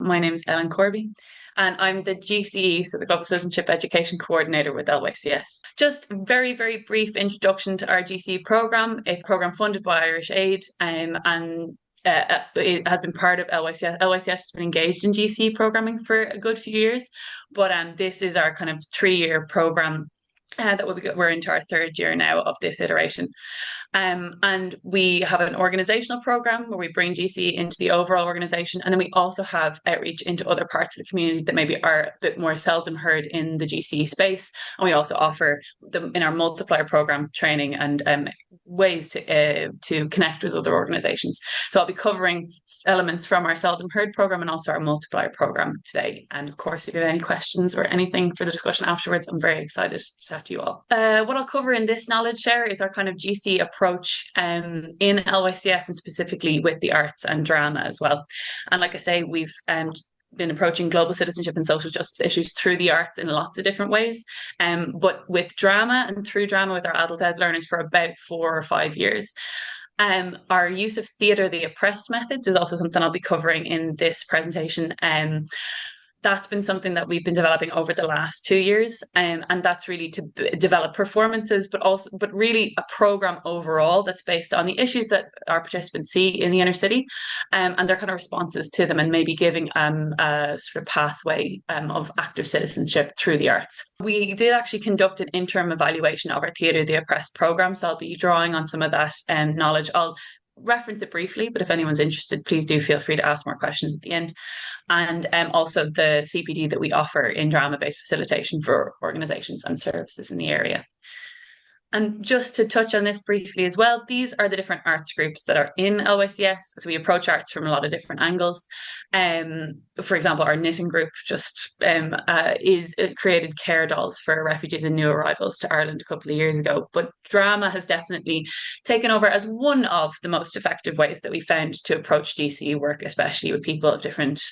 My name is Ellen Corby, and I'm the GCE, so the Global Citizenship Education Coordinator with LYCS. Just very, very brief introduction to our GCE programme. It's a programme funded by Irish Aid and it has been part of LYCS. LYCS has been engaged in GCE programming for a good few years, but this is our kind of 3-year programme that we're into our 3rd year now of this iteration. And we have an organizational program where we bring GC into the overall organization. And then we also have outreach into other parts of the community that maybe are a bit more seldom heard in the GC space. And we also offer them in our multiplier program training and ways to connect with other organizations. So I'll be covering elements from our seldom heard program and also our multiplier program today. And of course, if you have any questions or anything for the discussion afterwards, I'm very excited to chat to you all. What I'll cover in this knowledge share is our kind of GC approach in LYCS and specifically with the arts and drama as well. And like I say, we've been approaching global citizenship and social justice issues through the arts in lots of different ways. But with drama and through drama with our adult ed learners for about 4 or 5 years. Our use of theatre the oppressed methods is also something I'll be covering in this presentation. That's been something that we've been developing over the last 2 years, and that's really to develop performances, but really a program overall that's based on the issues that our participants see in the inner city, and their kind of responses to them, and maybe giving a sort of pathway of active citizenship through the arts. We did actually conduct an interim evaluation of our Theatre the Oppressed program, so I'll be drawing on some of that knowledge. I'll reference it briefly, but if anyone's interested, please do feel free to ask more questions at the end. And also the CPD that we offer in drama-based facilitation for organisations and services in the area. And just to touch on this briefly as well, these are the different arts groups that are in LYCS. So we approach arts from a lot of different angles. For example, our knitting group just created care dolls for refugees and new arrivals to Ireland a couple of years ago. But drama has definitely taken over as one of the most effective ways that we found to approach GCE work, especially with people of different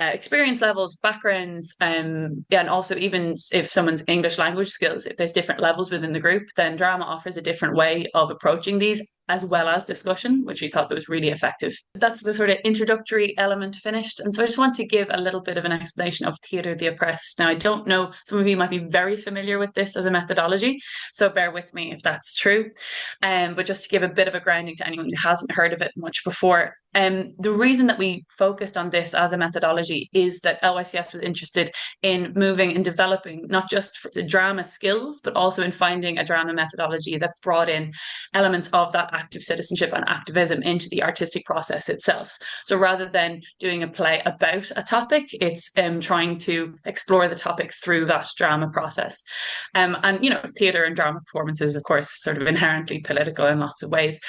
experience levels, backgrounds, and also even if someone's English language skills, if there's different levels within the group, then drama offers a different way of approaching these, as well as discussion, which we thought was really effective. That's the sort of introductory element finished. And so I just want to give a little bit of an explanation of Theatre the Oppressed. Now, I don't know, some of you might be very familiar with this as a methodology, so bear with me if that's true. But just to give a bit of a grounding to anyone who hasn't heard of it much before, the reason that we focused on this as a methodology is that LYCS was interested in moving and developing not just for the drama skills, but also in finding a drama methodology that brought in elements of that active citizenship and activism into the artistic process itself. So rather than doing a play about a topic, it's trying to explore the topic through that drama process. And, theatre and drama performances, of course, sort of inherently political in lots of ways,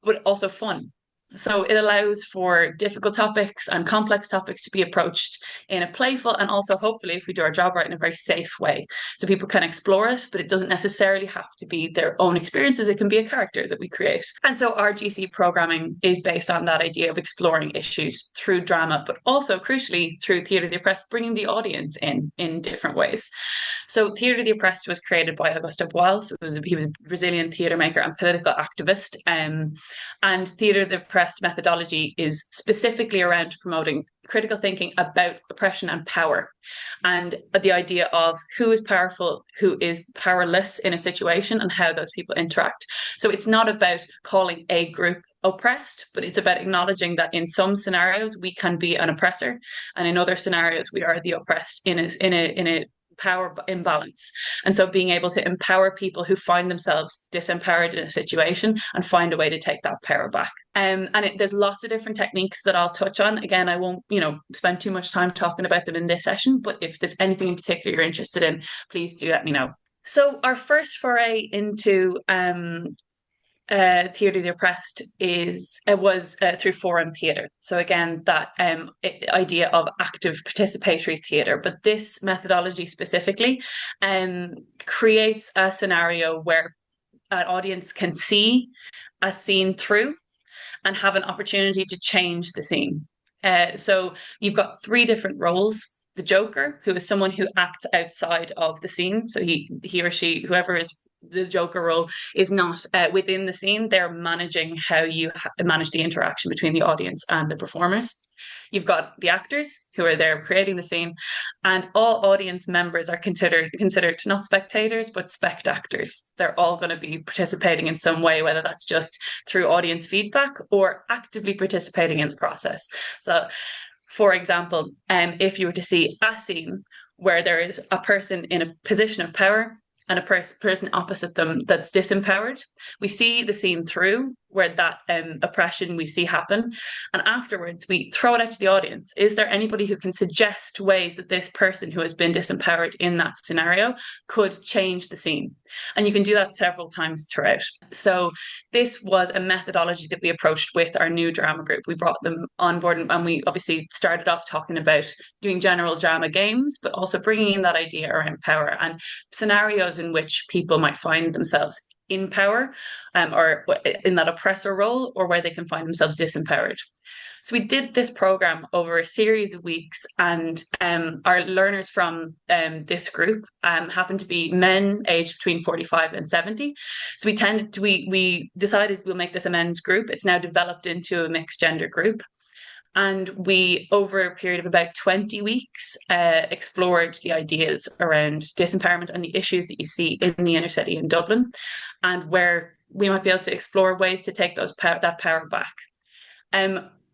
but also fun. So it allows for difficult topics and complex topics to be approached in a playful and also, hopefully, if we do our job right, in a very safe way. So people can explore it, but it doesn't necessarily have to be their own experiences. It can be a character that we create. And so our GC programming is based on that idea of exploring issues through drama, but also, crucially, through Theatre the Oppressed, bringing the audience in different ways. So Theatre the Oppressed was created by Auguste Boyle. So he was a Brazilian theatre maker and political activist. And Theatre the Oppressed methodology is specifically around promoting critical thinking about oppression and power, and the idea of who is powerful, who is powerless in a situation, and how those people interact. So it's not about calling a group oppressed, but it's about acknowledging that in some scenarios we can be an oppressor, and in other scenarios we are the oppressed in a power imbalance. And so being able to empower people who find themselves disempowered in a situation and find a way to take that power back. There's lots of different techniques that I'll touch on. Again, I won't, spend too much time talking about them in this session, but if there's anything in particular you're interested in, please do let me know. So our first foray into Theatre the Oppressed was through forum theatre. So again, that idea of active participatory theatre, but this methodology specifically creates a scenario where an audience can see a scene through and have an opportunity to change the scene. So you've got 3 different roles. The Joker, who is someone who acts outside of the scene. So he or she, whoever is the Joker role is not within the scene. They're managing how you manage the interaction between the audience and the performers. You've got the actors who are there creating the scene, and all audience members are considered not spectators, but spectactors. They're all going to be participating in some way, whether that's just through audience feedback or actively participating in the process. So, for example, if you were to see a scene where there is a person in a position of power and a person opposite them that's disempowered, we see the scene through where that oppression we see happen. And afterwards, we throw it out to the audience. Is there anybody who can suggest ways that this person who has been disempowered in that scenario could change the scene? And you can do that several times throughout. So this was a methodology that we approached with our new drama group. We brought them on board, and we obviously started off talking about doing general drama games, but also bringing in that idea around power and scenarios in which people might find themselves in power, or in that oppressor role, or where they can find themselves disempowered. So we did this program over a series of weeks, and our learners from this group happened to be men aged between 45 and 70. So we decided we'll make this a men's group. It's now developed into a mixed gender group. And we, over a period of about 20 weeks, explored the ideas around disempowerment and the issues that you see in the inner city in Dublin, and where we might be able to explore ways to take that power back.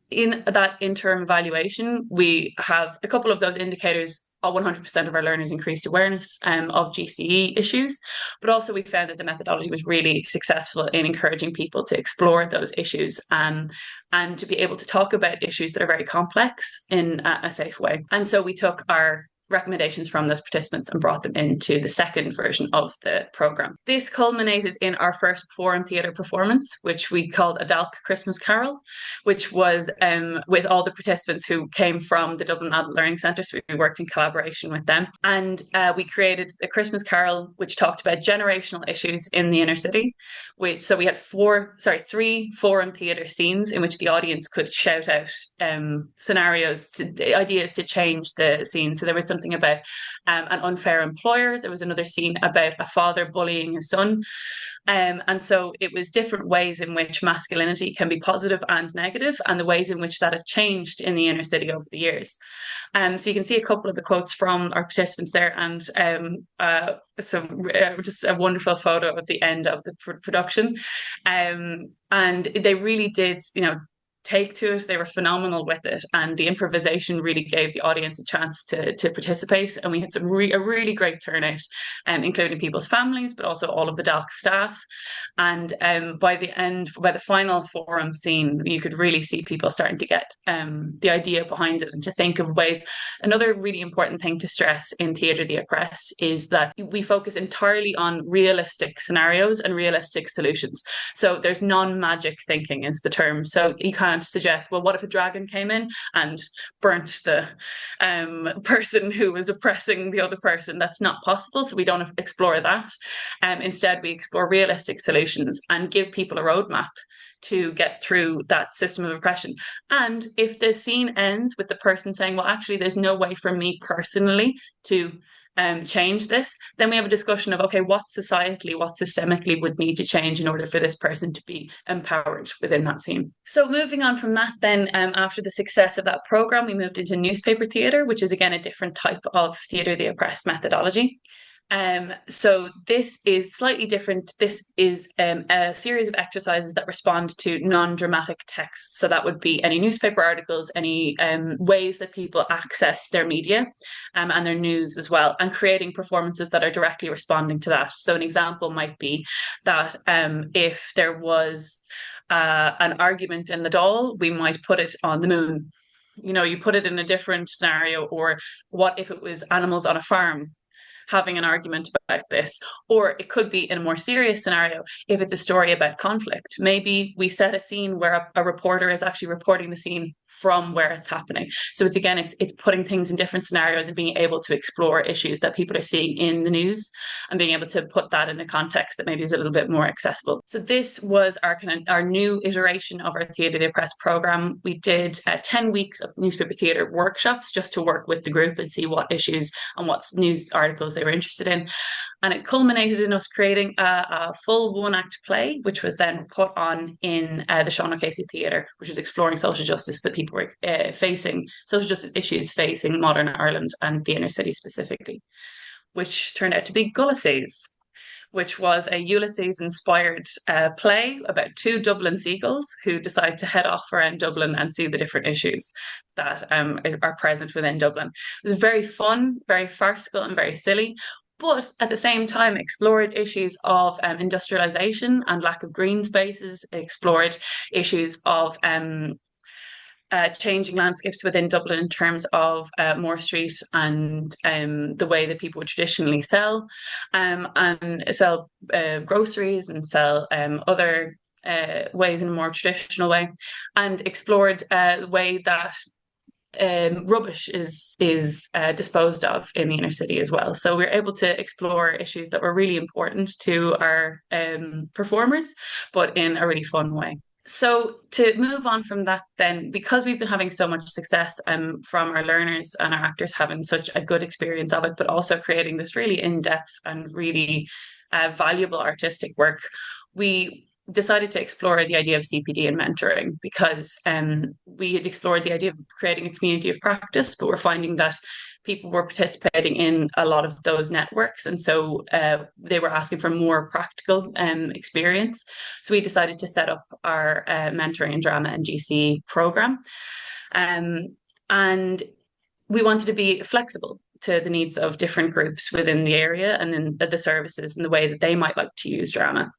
In that interim evaluation, we have a couple of those indicators. 100% of our learners increased awareness of GCE issues, but also we found that the methodology was really successful in encouraging people to explore those issues and to be able to talk about issues that are very complex in a safe way. And so we took our recommendations from those participants and brought them into the second version of the programme. This culminated in our first forum theatre performance, which we called A Dalk Christmas Carol, which was with all the participants who came from the Dublin Adult Learning Centre, so we worked in collaboration with them. And we created a Christmas Carol which talked about generational issues in the inner city. So we had three forum theatre scenes in which the audience could shout out scenarios, ideas to change the scene. So there was something about an unfair employer. There was another scene about a father bullying his son. And so it was different ways in which masculinity can be positive and negative, and the ways in which that has changed in the inner city over the years. So you can see a couple of the quotes from our participants there, and just a wonderful photo of the end of the production. And they really did, take to it. They were phenomenal with it, and the improvisation really gave the audience a chance to participate. And we had a really great turnout, including people's families, but also all of the Dalk staff. And by the final forum scene, you could really see people starting to get the idea behind it and to think of ways. Another really important thing to stress in Theatre the Oppressed is that we focus entirely on realistic scenarios and realistic solutions. So there's non-magic thinking is the term. So you can't suggest, well, what if a dragon came in and burnt the person who was oppressing the other person? That's not possible. So we don't explore that. Instead, we explore realistic solutions and give people a roadmap to get through that system of oppression. And if the scene ends with the person saying, well, actually, there's no way for me personally to change this, then we have a discussion of, okay, what societally, what systemically would need to change in order for this person to be empowered within that scene. So moving on from that, then after the success of that programme, we moved into newspaper theatre, which is again a different type of Theatre the Oppressed methodology. So this is slightly different. This is a series of exercises that respond to non-dramatic texts. So that would be any newspaper articles, any ways that people access their media and their news as well, and creating performances that are directly responding to that. So an example might be that if there was an argument in the Dáil, we might put it on the moon. You put it in a different scenario. Or what if it was animals on a farm having an argument about this? Or it could be in a more serious scenario, if it's a story about conflict. Maybe we set a scene where a reporter is actually reporting the scene from where it's happening. So it's putting things in different scenarios and being able to explore issues that people are seeing in the news and being able to put that in a context that maybe is a little bit more accessible. So this was our new iteration of our Theatre the Oppressed programme. We did 10 weeks of newspaper theatre workshops just to work with the group and see what issues and what news articles they were interested in. And it culminated in us creating a full one-act play, which was then put on in the Sean O'Casey Theatre, which was exploring social justice that people were facing, social justice issues facing modern Ireland and the inner city specifically, which turned out to be Ulysses, which was a Ulysses-inspired play about two Dublin seagulls who decide to head off around Dublin and see the different issues that are present within Dublin. It was very fun, very farcical, and very silly, but at the same time explored issues of industrialisation and lack of green spaces. It explored issues of changing landscapes within Dublin in terms of Moore Street and the way that people would traditionally sell and sell groceries and sell other ways in a more traditional way, and explored the way that rubbish is disposed of in the inner city as well. So we're able to explore issues that were really important to our performers, but in a really fun way. So to move on from that then, because we've been having so much success from our learners and our actors having such a good experience of it, but also creating this really in-depth and really valuable artistic work, we decided to explore the idea of CPD and mentoring, because we had explored the idea of creating a community of practice, but we're finding that people were participating in a lot of those networks. And so they were asking for more practical experience. So we decided to set up our mentoring in drama and GCE program. And we wanted to be flexible to the needs of different groups within the area and then the services and the way that they might like to use drama.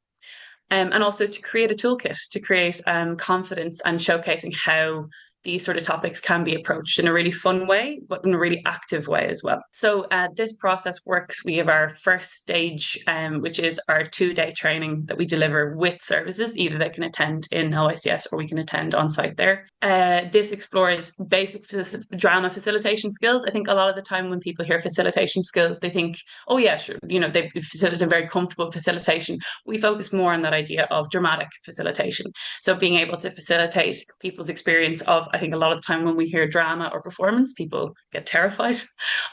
And also to create a toolkit to create confidence and showcasing how these sort of topics can be approached in a really fun way, but in a really active way as well. So this process works. We have our first stage, which is our 2-day training that we deliver with services. Either they can attend in LYCS or we can attend on site there. This explores basic drama facilitation skills. I think a lot of the time when people hear facilitation skills, they think, oh yeah, sure, they facilitate very comfortable facilitation. We focus more on that idea of dramatic facilitation. So being able to facilitate people's experience of, I think a lot of the time when we hear drama or performance, people get terrified,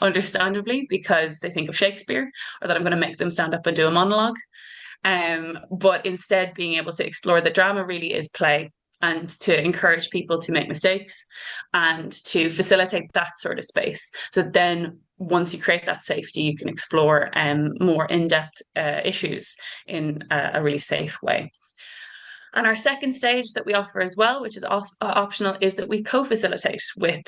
understandably, because they think of Shakespeare or that I'm going to make them stand up and do a monologue. But instead being able to explore that drama really is play, and to encourage people to make mistakes and to facilitate that sort of space. So then once you create that safety, you can explore more in-depth issues in a really safe way. And our second stage that we offer as well, which is optional, is that we co-facilitate with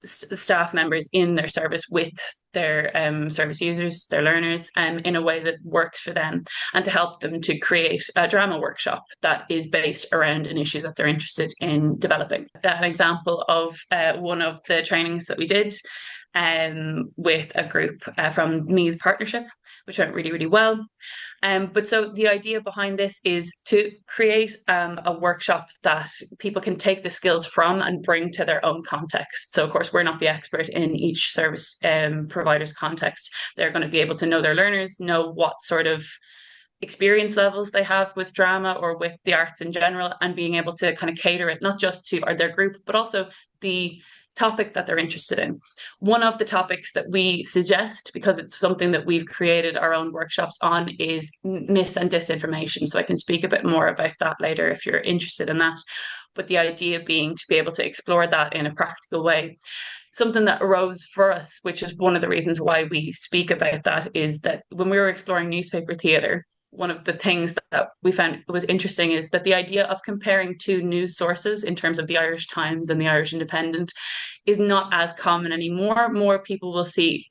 staff members in their service with their service users, their learners, in a way that works for them, and to help them to create a drama workshop that is based around an issue that they're interested in developing. An example of one of the trainings that we did with a group from Meath Partnership, which went really, really well. But so the idea behind this is to create a workshop that people can take the skills from and bring to their own context. So of course, we're not the expert in each service provider's context. They're going to be able to know their learners, know what sort of experience levels they have with drama or with the arts in general, and being able to kind of cater it not just to their group, but also the topic that they're interested in. One of the topics that we suggest, because it's something that we've created our own workshops on, is mis and disinformation. So I can speak a bit more about that later if you're interested in that. But the idea being to be able to explore that in a practical way. Something that arose for us, which is one of the reasons why we speak about that, is that when we were exploring newspaper theatre, one of the things that we found was interesting is that the idea of comparing two news sources in terms of the Irish Times and the Irish Independent is not as common anymore. More people will see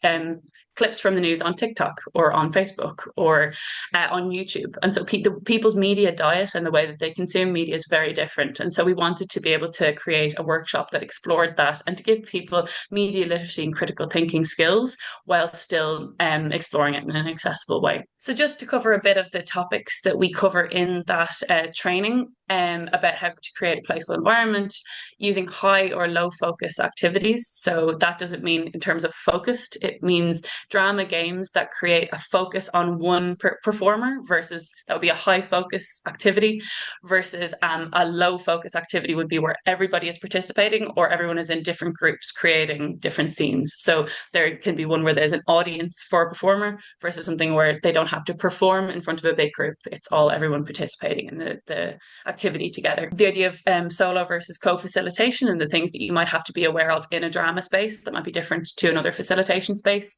clips from the news on TikTok or on Facebook or on YouTube. And so people's media diet and the way that they consume media is very different. And so we wanted to be able to create a workshop that explored that and to give people media literacy and critical thinking skills while still exploring it in an accessible way. So just to cover a bit of the topics that we cover in that training, about how to create a playful environment using high or low focus activities. So that doesn't mean in terms of focused, it means drama games that create a focus on one performer versus that would be a high focus activity versus a low focus activity would be where everybody is participating or everyone is in different groups creating different scenes. So there can be one where there's an audience for a performer versus something where they don't have to perform in front of a big group. It's all everyone participating in the activity together. The idea of solo versus co-facilitation and the things that you might have to be aware of in a drama space that might be different to another facilitation space.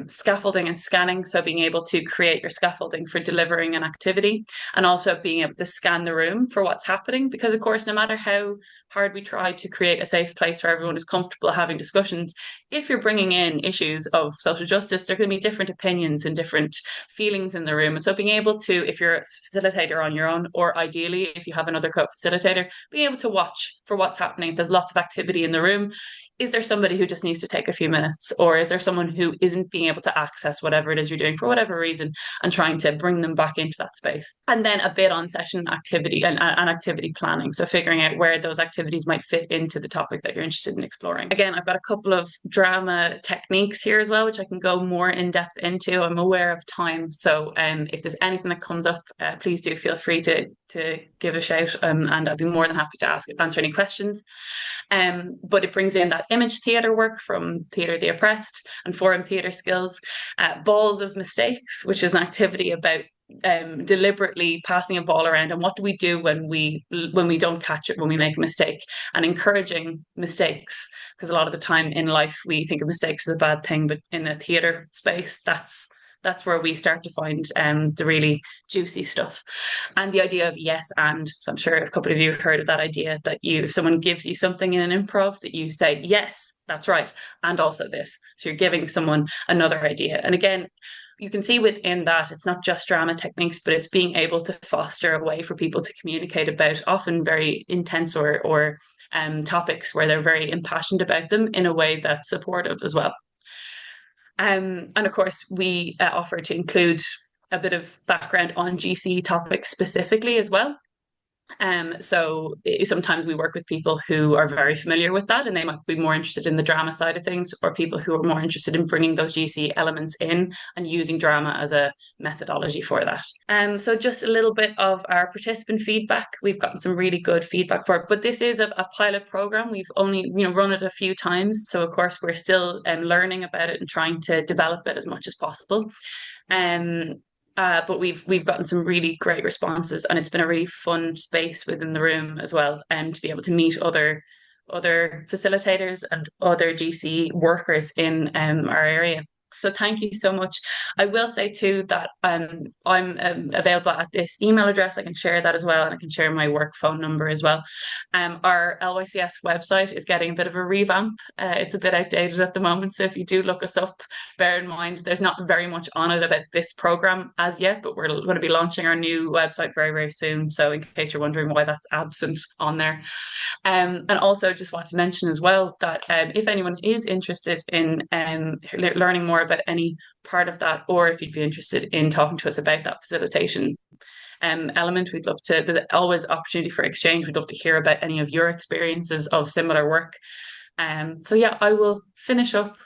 Scaffolding and scanning, so being able to create your scaffolding for delivering an activity and also being able to scan the room for what's happening, because of course no matter how hard we try to create a safe place where everyone is comfortable having discussions, if you're bringing in issues of social justice, there are going to be different opinions and different feelings in the room. And so being able to, if you're a facilitator on your own, or ideally if you have another co-facilitator, being able to watch for what's happening. If there's lots of activity in the room, is there somebody who just needs to take a few minutes, or is there someone who isn't being able to access whatever it is you're doing for whatever reason, and trying to bring them back into that space? And then a bit on session activity and activity planning, so figuring out where those activities might fit into the topic that you're interested in exploring. Again, I've got a couple of drama techniques here as well, which I can go more in depth into. I'm aware of time, so if there's anything that comes up, please do feel free to give a shout, and I'd be more than happy to answer any questions. But it brings in that image theatre work from Theatre of the Oppressed and forum theatre skills, balls of mistakes, which is an activity about deliberately passing a ball around and what do we do when we don't catch it, when we make a mistake, and encouraging mistakes, because a lot of the time in life we think of mistakes as a bad thing, but in a theatre space that's where we start to find the really juicy stuff. And the idea of yes and. So I'm sure a couple of you have heard of that idea that if someone gives you something in an improv, that you say, yes, that's right, and also this. So you're giving someone another idea. And again, you can see within that, it's not just drama techniques, but it's being able to foster a way for people to communicate about often very intense or topics where they're very impassioned about them in a way that's supportive as well. And of course, we offer to include a bit of background on GC topics specifically as well. So sometimes we work with people who are very familiar with that and they might be more interested in the drama side of things, or people who are more interested in bringing those GC elements in and using drama as a methodology for that. So just a little bit of our participant feedback. We've gotten some really good feedback for it, but this is a pilot program. We've only run it a few times, so of course we're still learning about it and trying to develop it as much as possible. But we've gotten some really great responses, and it's been a really fun space within the room as well, and to be able to meet other facilitators and other GC workers in our area. So thank you so much. I will say too that I'm available at this email address. I can share that as well, and I can share my work phone number as well. Our LYCS website is getting a bit of a revamp. It's a bit outdated at the moment, so if you do look us up, bear in mind there's not very much on it about this program as yet, but we're going to be launching our new website very, very soon. So in case you're wondering why that's absent on there. And also just want to mention as well that if anyone is interested in learning more about any part of that, or if you'd be interested in talking to us about that facilitation element, we'd love to. There's always opportunity for exchange. We'd love to hear about any of your experiences of similar work. So yeah, I will finish up